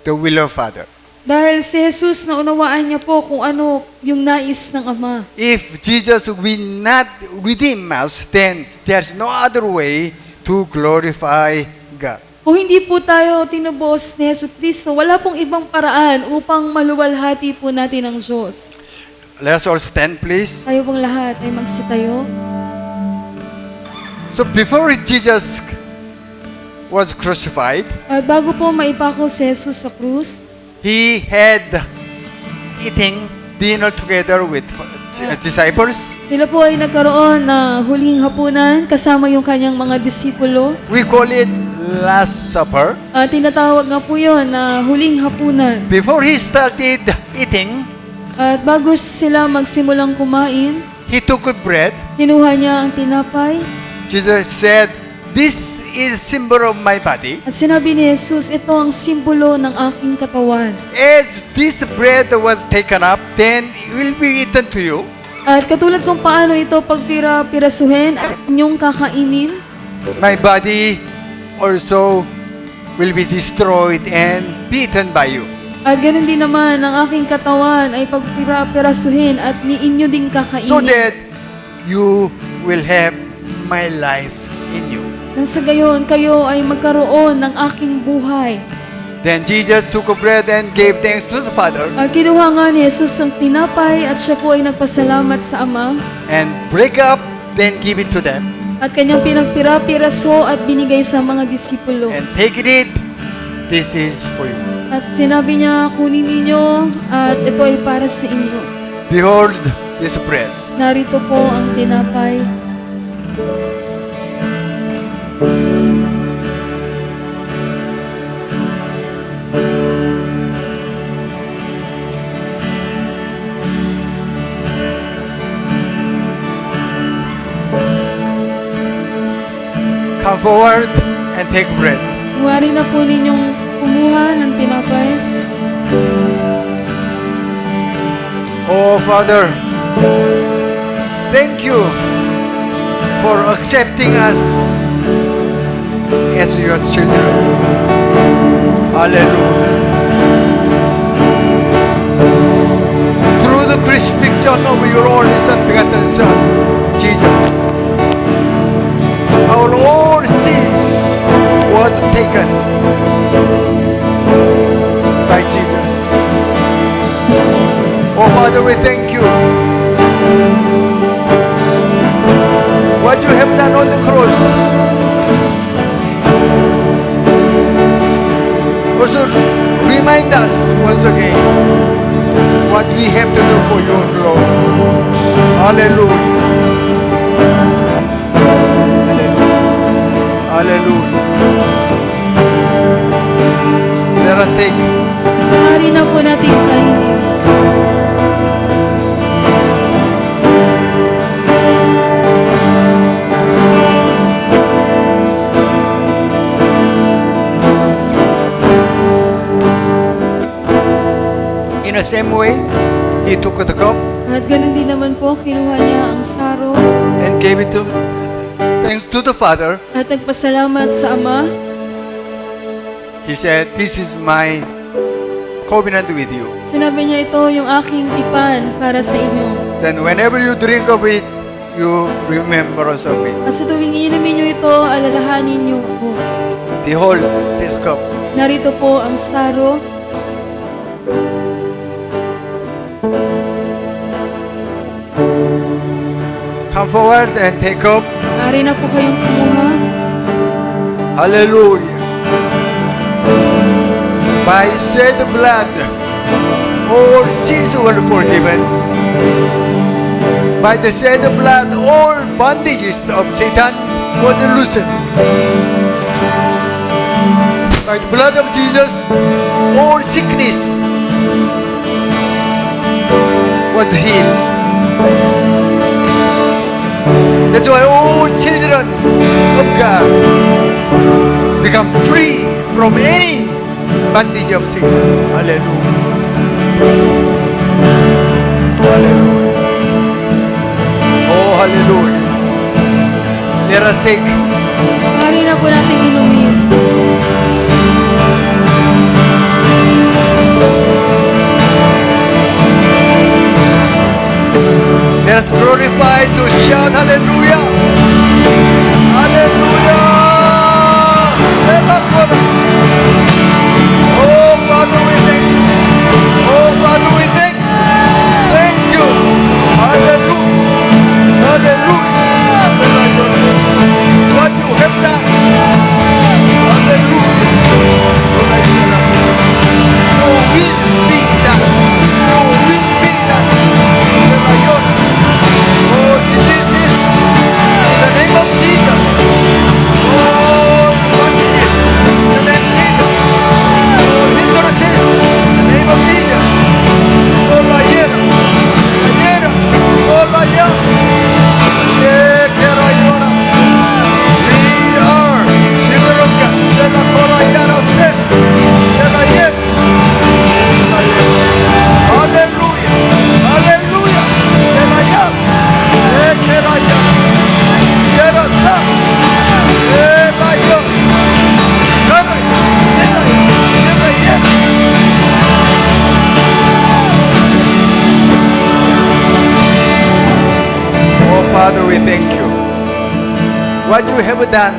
the will of Father. Dahil si Jesus naunawaan niya po kung ano yung nais ng Ama. If Jesus will not redeem us, then there's no other way to glorify God. Kung hindi po tayo tinubos ni Jesus Cristo, wala pong ibang paraan upang maluwalhati po natin ang Diyos. Let's all stand, please. Tayo pong lahat ay magsitayo. So before Jesus was crucified, At bago po maipako si Jesus sa krus, He had eating dinner together with disciples. sila po ay nagkaroon na huling hapunan kasama yung kanyang mga disipulo. We call it Last Supper. At tinatawag nga po yun na huling hapunan. Before He started eating, At bago sila magsimulang kumain, He took a bread. kinuha niya ang tinapay. Jesus said, "This is symbol of my body. At sinabi ni Jesus, ito ang simbolo ng aking katawan. As this bread was taken up, then it will be eaten to you. At katulad kung paano ito pagpira-pirasuhin at inyong kakainin, My body also will be destroyed and be eaten by you." at ganun din naman ang aking katawan ay pagpira-pirasuhin at ni inyo ding kakainin. So that you will have my life in you. Nang sa gayon, kayo ay magkaroon ng aking buhay. Then Jesus took a bread and gave thanks to the Father At kinuha nga ni Jesus ang tinapay at siya po ay nagpasalamat sa Ama. and break up, then give it to them. At kanyang pinagpira-piraso at binigay sa mga disipulo. And take it, eat. This is for you. At sinabi niya, kunin ninyo at ito ay para sa inyo. Behold this bread. Narito po ang tinapay. Come forward and take bread. Huwari na po ninyong kumuha ng tinapay. Oh Father, thank you for accepting us as your children. Hallelujah. Through the crucifixion of your only Son, begotten Son, Jesus, our all sins was taken by Jesus. Oh Father, we thank you. What you have done on the cross. Also remind us once again what we have to do for your glory. Hallelujah. Hallelujah. Let us take. Huwari na po natin kainin. In the same way, he took the cup At ganun din naman po, kinuha niya ang saro and gave it to thanks to the Father. at nagpasalamat sa Ama. He said, "This is my covenant with you." Sinabi niya, ito yung aking tipan para sa inyo. Then whenever you drink of it, you remember us of it. At sa tuwing inumin niyo ito, alalahanin niyo po. Behold this cup. Narito po ang saro. Come forward and take up. Ari na po kayong kumuha. Hallelujah. By shed blood, all sins were forgiven. By the shed blood, all bondages of Satan was loosened. By the blood of Jesus, all sickness was healed. That's why all children of God become free from any bondage of sin. Hallelujah. Hallelujah. Oh, hallelujah. Let us take. Ari na po natin inumin. Let us glorify to shout hallelujah. Hallelujah. Oh, Father, we thank you. Oh, Father, we thank you. Thank you. Hallelujah. Hallelujah. What you have done. Hallelujah. Your will be done. Your will be done. Oh, this is in the name of Jesus. Oh, what is this? The name of Jesus. Oh, hindrances. The name of Jesus. Oh, la hiera. La hiera. Oh, la hiera. Yeah, quiero ayuda. We are children of God. Se la cola hiera usted. Se la hiera. Hallelujah. Hallelujah. Se la hiera. Se la hiera. Quiero estar. Se la hiera. Se la hiera. Se la hiera. Oh, Father, we thank you. what you have done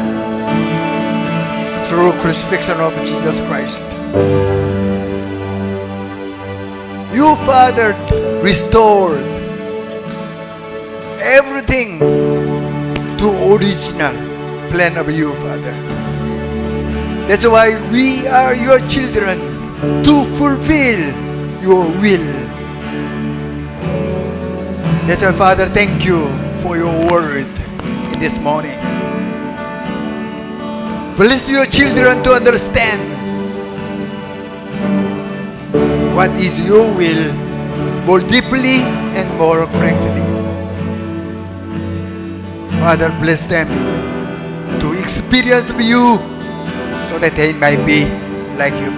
through crucifixion of Jesus Christ. You, Father, restored everything to original plan of you, Father. That's why we are your children to fulfill your will. That's why, Father, thank you for your word in this morning. Bless your children to understand what is your will more deeply and more correctly. Father, bless them to experience you so that they might be like you.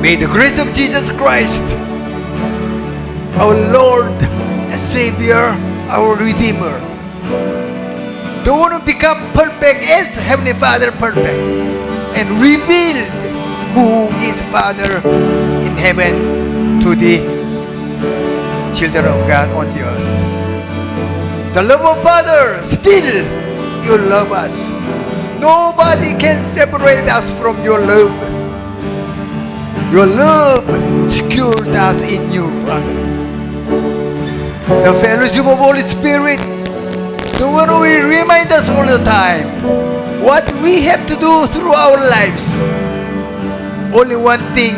May the grace of Jesus Christ, our Lord and Savior, our Redeemer, the one who become perfect as Heavenly Father perfect and revealed who is Father in heaven to the children of God on the earth. The love of Father, still you love us. Nobody can separate us from your love. Your love secured us in you, Father. The fellowship of Holy Spirit, the one who will remind us all the time what we have to do through our lives. Only one thing,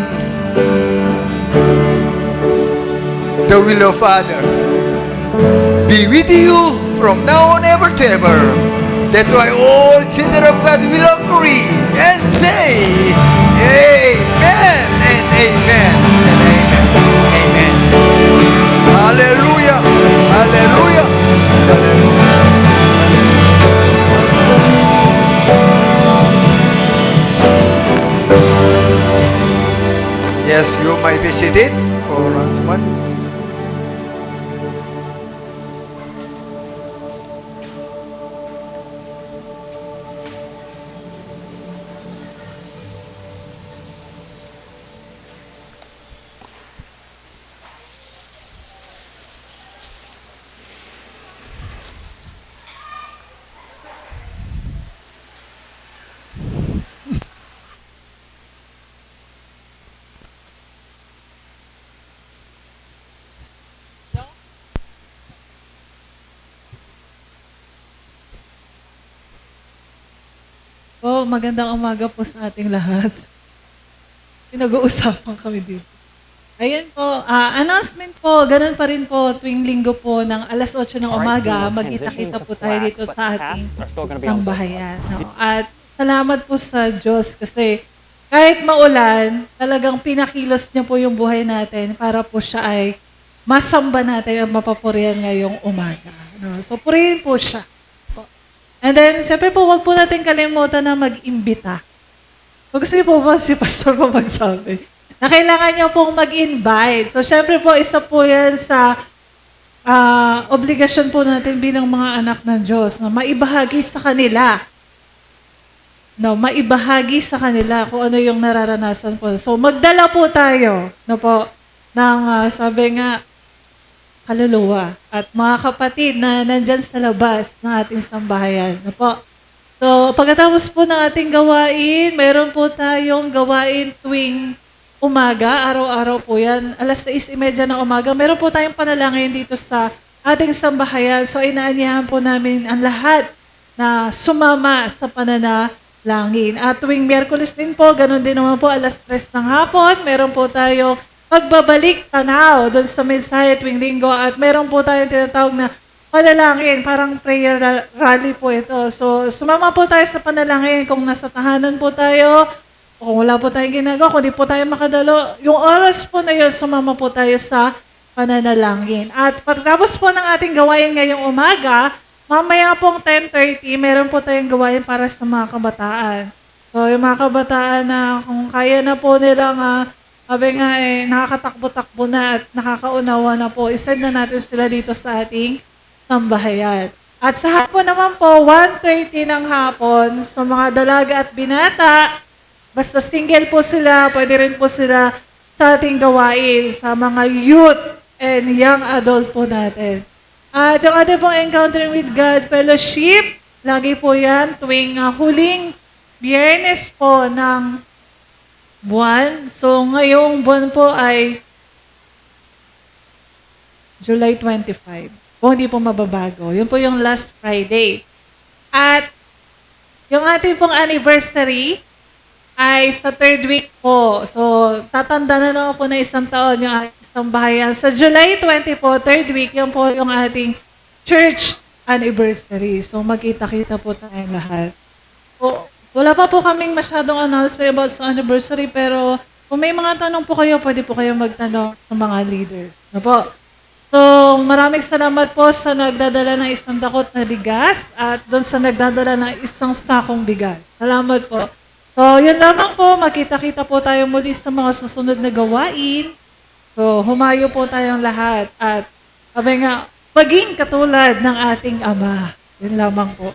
the will of Father, be with you from now on ever to ever. That's why all children of God will agree and say, Amen and Amen and Amen. Amen. Hallelujah. Hallelujah. Hallelujah. Yes, you might be seated for announcement. Magandang umaga po sa ating lahat. Pinag-uusapan kami dito. Ayun po, announcement po, ganun pa rin po, tuwing linggo po ng alas 8 ng umaga, magkita-kita po tayo dito sa ating sambahayan. No? At salamat po sa Diyos kasi kahit maulan, talagang pinakilos niya po yung buhay natin para po siya ay masamba natin at mapapurihan ngayong umaga. No? So purihin po siya. And then, siyempre po, wag po natin kalimutan na mag-imbita. Kung gusto niyo po ba si Pastor po magsabi, na kailangan niyo pong mag-invite. So, siyempre po, isa po yan sa obligasyon po natin bilang mga anak ng Diyos, na maibahagi sa kanila. No, maibahagi sa kanila kung ano yung nararanasan po. So, magdala po tayo, no po, ng sabi nga, kaluluwa at mga kapatid na nandyan sa labas ng ating sambahayan. Ano po? So, pagkatapos po ng ating gawain, mayroon po tayong gawain tuwing umaga, araw-araw po yan, alas 6:30 ng umaga. Meron po tayong panalangin dito sa ating sambahayan. So, inaanyahan po namin ang lahat na sumama sa pananalangin. At tuwing Miyerkules din po, ganun din naman po, alas 3 ng hapon, meron po tayong pagbabalik tanaw doon sa mensahe tuwing linggo at meron po tayong tinatawag na panalangin, parang prayer rally po ito. So, sumama po tayo sa panalangin kung nasa tahanan po tayo, o kung wala po tayong ginagawa, kung di po tayo makadalo, yung oras po na yun, sumama po tayo sa pananalangin. At pagkatapos po ng ating gawain ngayong umaga, mamaya pong 10:30, meron po tayong gawain para sa mga kabataan. So, yung mga kabataan na kung kaya na po nilang sabi nga nakakatakbo-takbo na at nakakaunawa na po, isend na natin sila dito sa ating sambahayan. At sa hapon naman po, 1:30 ng hapon, sa mga dalaga at binata, basta single po sila, pwede rin po sila sa ating gawain, sa mga youth and young adult po natin. At yung ating pong Encountering with God Fellowship, lagi po yan tuwing huling biyernes po ng buwan. So ngayong buwan po ay July 25. Kung hindi po mababago. Yun po yung last Friday. At yung ating pong anniversary ay sa 3rd week po. So, tatanda na naman po na 1 taon yung ating isang bahayan. Sa July 20 po, 3rd week, yan po yung ating church anniversary. So, magkita-kita po tayong lahat. So, wala pa po kaming masyadong announcement about sa anniversary, pero kung may mga tanong po kayo, pwede po kayo magtanong sa mga leaders. Ano po? So, maraming salamat po sa nagdadala ng 1 dakot na bigas at doon sa nagdadala ng 1 sakong bigas. Salamat po. So, yun lamang po. Makita-kita po tayo muli sa mga susunod na gawain. So, humayo po tayong lahat at sabi nga, maging katulad ng ating Ama. Yun lamang po.